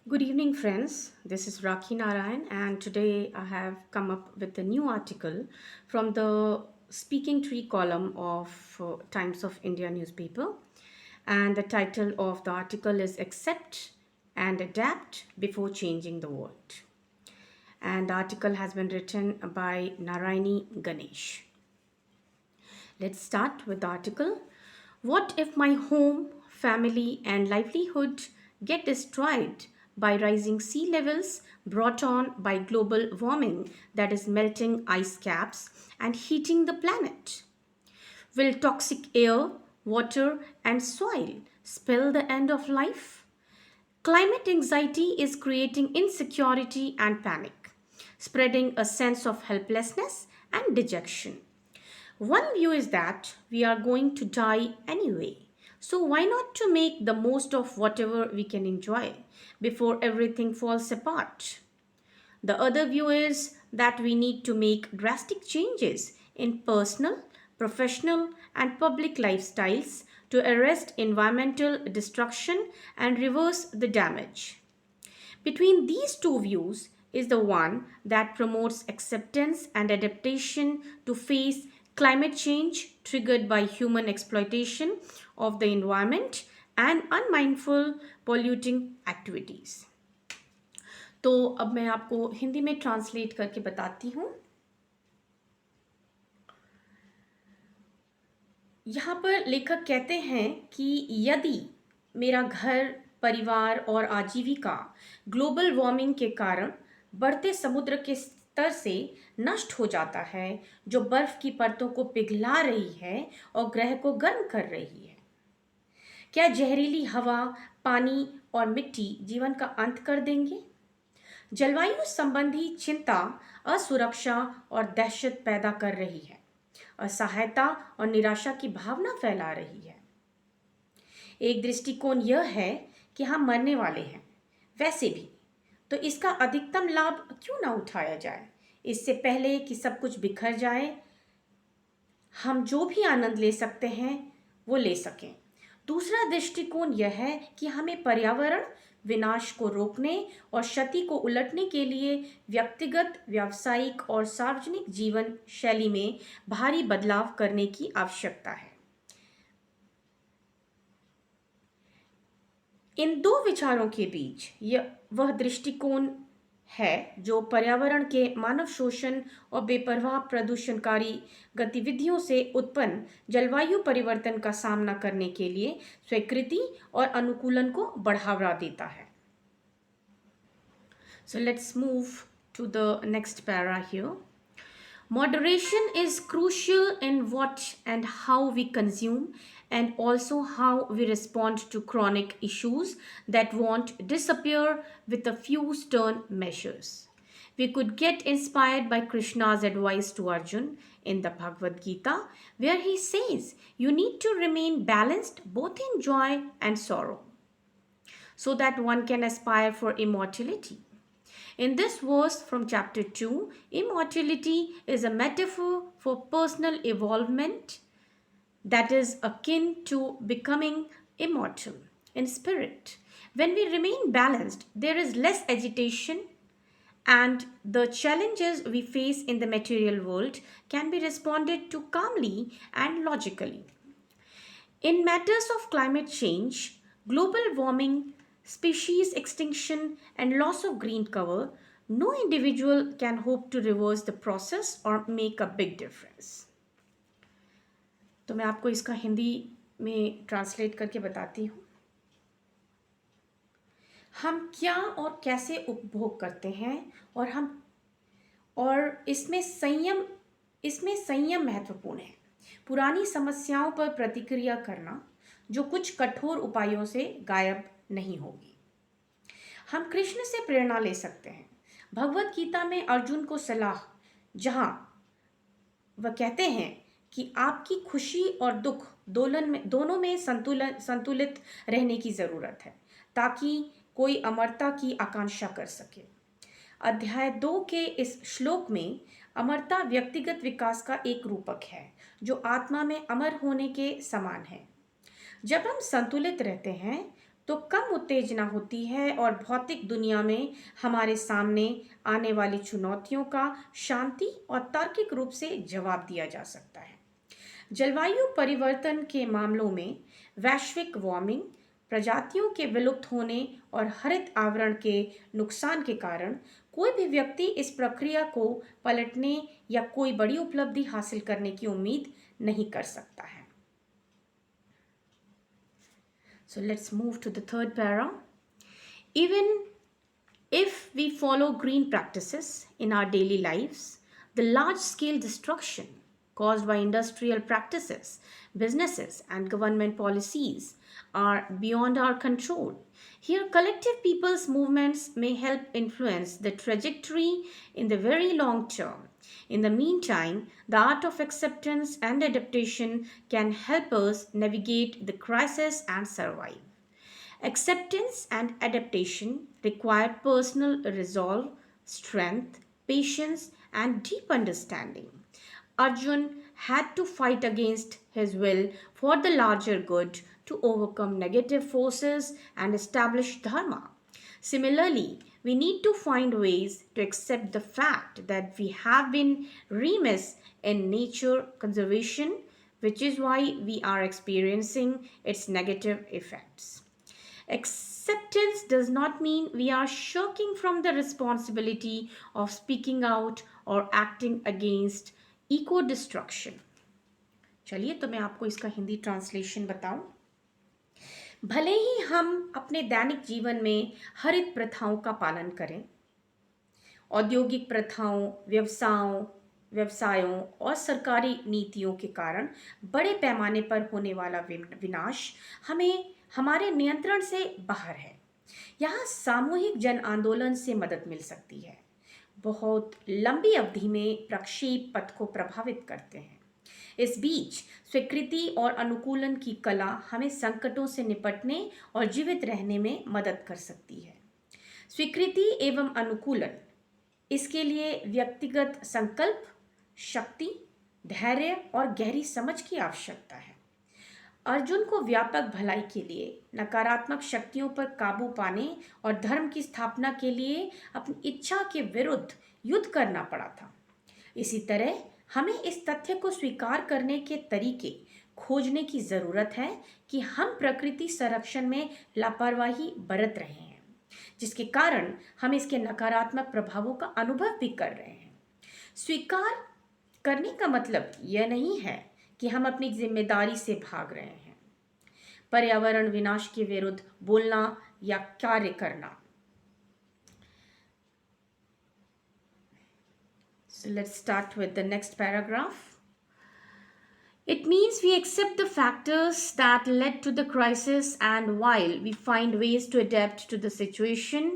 Good evening, friends. This is Rakhi Narayan, and today I have come up with a new article from the Speaking Tree column of Times of India newspaper. And the title of the article is Accept and Adapt Before Changing the World. And the article has been written by Narayani Ganesh. Let's start with the article. What if my home, family, and livelihood get destroyed by rising sea levels brought on by global warming that is melting ice caps and heating the planet? Will toxic air, water, and soil spell the end of life? Climate anxiety is creating insecurity and panic, spreading a sense of helplessness and dejection. One view is that we are going to die anyway. So why not to make the most of whatever we can enjoy before everything falls apart? The other view is that we need to make drastic changes in personal, professional, and public lifestyles to arrest environmental destruction and reverse the damage. Between these two views is the one that promotes acceptance and adaptation to face climate change triggered by human exploitation of the environment and unmindful polluting activities. तो अब मैं आपको हिंदी में translate करके बताती हूँ। यहाँ पर लेखक कहते हैं कि यदि मेरा घर, परिवार और आजीविका ग्लोबल वार्मिंग के कारण बढ़ते समुद्र के स्तर से नष्ट हो जाता है, जो बर्फ की परतों को पिघला रही है और ग्रह को गर्म कर रही है, क्या जहरीली हवा, पानी और मिट्टी जीवन का अंत कर देंगे? जलवायु संबंधी चिंता असुरक्षा और दहशत पैदा कर रही है, असहायता और निराशा की भावना फैला रही है। एक दृष्टिकोण यह है कि हम मरने वाले हैं, वैसे भी तो इसका अधिकतम लाभ क्यों ना उठाया जाए, इससे पहले कि सब कुछ बिखर जाए। हम जो भी आनंद ले सकते हैं वो ले सकें। दूसरा दृष्टिकोण यह है कि हमें पर्यावरण विनाश को रोकने और क्षति को उलटने के लिए व्यक्तिगत, व्यावसायिक और सार्वजनिक जीवन शैली में भारी बदलाव करने की आवश्यकता है। इन दो विचारों के बीच यह वह दृष्टिकोण है जो पर्यावरण के मानव शोषण और बेपरवाह प्रदूषणकारी गतिविधियों से उत्पन्न जलवायु परिवर्तन का सामना करने के लिए स्वीकृति और अनुकूलन को बढ़ावा देता है। So let's move to the next para here. Moderation is crucial in what and how we consume and also how we respond to chronic issues that won't disappear with a few stern measures. We could get inspired by Krishna's advice to Arjun in the Bhagavad Gita, where he says, you need to remain balanced both in joy and sorrow, so that one can aspire for immortality. In this verse from chapter 2, immortality is a metaphor for personal evolvement that is akin to becoming immortal in spirit. When we remain balanced, there is less agitation, and the challenges we face in the material world can be responded to calmly and logically. In matters of climate change, global warming, species extinction, and loss of green cover, no individual can hope to reverse the process or make a big difference. तो मैं आपको इसका हिंदी में translate करके बताती हूँ। हम क्या और कैसे उपभोग करते हैं और इसमें संयम महत्वपूर्ण है। पुरानी समस्याओं पर प्रतिक्रिया करना जो कुछ कठोर उपायों से गायब नहीं होगी। हम कृष्ण से प्रेरणा ले सकते हैं। भगवत गीता में अर्जुन को सलाह, जहां वह कहते हैं कि आपकी खुशी और दुख दोनों में संतुलित रहने की जरूरत है ताकि कोई अमरता की आकांक्षा कर सके। अध्याय 2 के इस श्लोक में अमरता व्यक्तिगत विकास का एक रूपक है जो आत्मा में अमर होने के समान है। जब हम संतुलित रहते हैं तो कम उत्तेजना होती है और भौतिक दुनिया में हमारे सामने आने वाली चुनौतियों का शांति और तार्किक रूप से जवाब दिया जा सकता है। जलवायु परिवर्तन के मामलों में वैश्विक वार्मिंग, प्रजातियों के विलुप्त होने और हरित आवरण के नुकसान के कारण कोई भी व्यक्ति इस प्रक्रिया को पलटने या कोई बड़ी उपलब्धि हासिल करने की उम्मीद नहीं कर सकता है। So let's move to the third para. Even if we follow green practices in our daily lives, the large scale destruction caused by industrial practices, businesses, and government policies are beyond our control. Here, collective people's movements may help influence the trajectory in the very long term. In the meantime, the art of acceptance and adaptation can help us navigate the crisis and survive. Acceptance and adaptation require personal resolve, strength, patience, and deep understanding. Arjun had to fight against his will for the larger good to overcome negative forces and establish dharma. Similarly, we need to find ways to accept the fact that we have been remiss in nature conservation, which is why we are experiencing its negative effects. Acceptance does not mean we are shirking from the responsibility of speaking out or acting against eco destruction. चलिए तो मैं आपको इसका Hindi translation बताऊं। भले ही हम अपने दैनिक जीवन में हरित प्रथाओं का पालन करें, औद्योगिक प्रथाओं, व्यवसायों और सरकारी नीतियों के कारण बड़े पैमाने पर होने वाला विनाश हमें हमारे नियंत्रण से बाहर है। यहाँ सामूहिक जन आंदोलन से मदद मिल सकती है, बहुत लंबी अवधि में प्रक्षेप पथ को प्रभावित करते हैं। इस बीच स्वीकृति और अनुकूलन की कला हमें संकटों से निपटने और जीवित रहने में मदद कर सकती है। स्वीकृति एवं अनुकूलन, इसके लिए व्यक्तिगत संकल्प, शक्ति, धैर्य और गहरी समझ की आवश्यकता है। अर्जुन को व्यापक भलाई के लिए नकारात्मक शक्तियों पर काबू पाने और धर्म की स्थापना के लिए अपनी इच्छा के विरुद्ध युद्ध करना पड़ा था। इसी तरह हमें इस तथ्य को स्वीकार करने के तरीके खोजने की जरूरत है कि हम प्रकृति संरक्षण में लापरवाही बरत रहे हैं, जिसके कारण हम इसके नकारात्मक प्रभावों का अनुभव भी कर रहे हैं। स्वीकार करने का मतलब यह नहीं है कि हम अपनी जिम्मेदारी से भाग रहे हैं। पर्यावरण विनाश के विरुद्ध बोलना या कार्य करना। So let's start with the next paragraph. It means we accept the factors that led to the crisis, and while we find ways to adapt to the situation,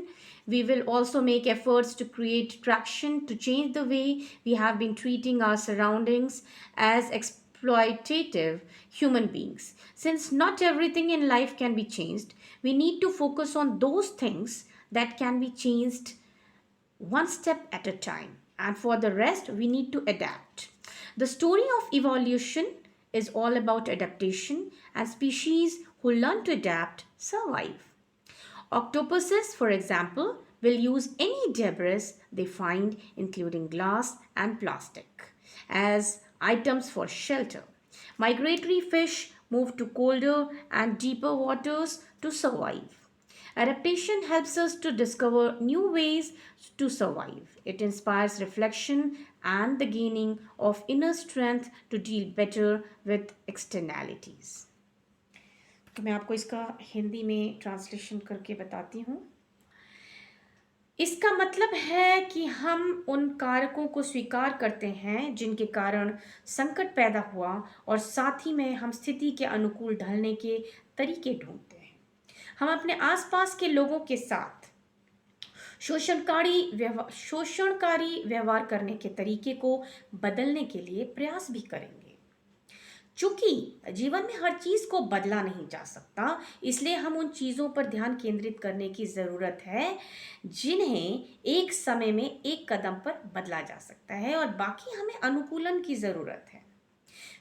we will also make efforts to create traction to change the way we have been treating our surroundings as exploitative human beings. Since not everything in life can be changed, we need to focus on those things that can be changed one step at a time. And for the rest, we need to adapt. The story of evolution is all about adaptation, and species who learn to adapt survive. Octopuses, for example, will use any debris they find, including glass and plastic, as items for shelter. Migratory fish move to colder and deeper waters to survive. Adaptation helps us to discover new ways to survive. It inspires reflection and the gaining of inner strength to deal better with externalities. तो मैं आपको इसका हिंदी में translation करके बताती हूँ। इसका मतलब है कि हम उन कारकों को स्वीकार करते हैं जिनके कारण संकट पैदा हुआ, और साथ ही में हम स्थिति के अनुकूल ढलने के तरीके ढूंढते हैं। हम अपने आसपास के लोगों के साथ शोषणकारी व्यवहार करने के तरीके को बदलने के लिए प्रयास भी करेंगे। चूंकि जीवन में हर चीज को बदला नहीं जा सकता, इसलिए हम उन चीजों पर ध्यान केंद्रित करने की जरूरत है जिन्हें एक समय में एक कदम पर बदला जा सकता है, और बाकी हमें अनुकूलन की जरूरत है।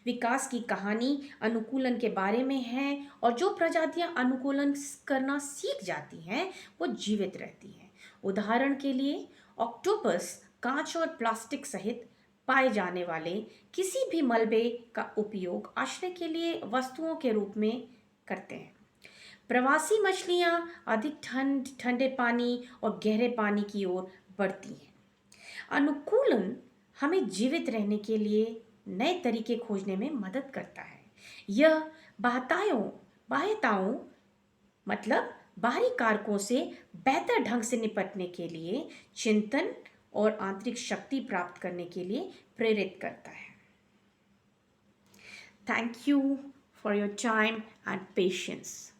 विकास की कहानी अनुकूलन के बारे में है, और जो प्रजातियां अनुकूलन करना सीख जाती हैं वो जीवित रहती हैं। उदाहरण के लिए ऑक्टोपस कांच और प्लास्टिक सहित पाए जाने वाले किसी भी मलबे का उपयोग आश्रय के लिए वस्तुओं के रूप में करते हैं। प्रवासी मछलियां अधिक ठंडे पानी और गहरे पानी की ओर बढ़ती हैं। अनुकूलन हमें जीवित रहने के लिए नए तरीके खोजने में मदद करता है। यह बाह्यताओं मतलब बाहरी कारकों से बेहतर ढंग से निपटने के लिए चिंतन और आंतरिक शक्ति प्राप्त करने के लिए प्रेरित करता है। Thank you for your time and patience.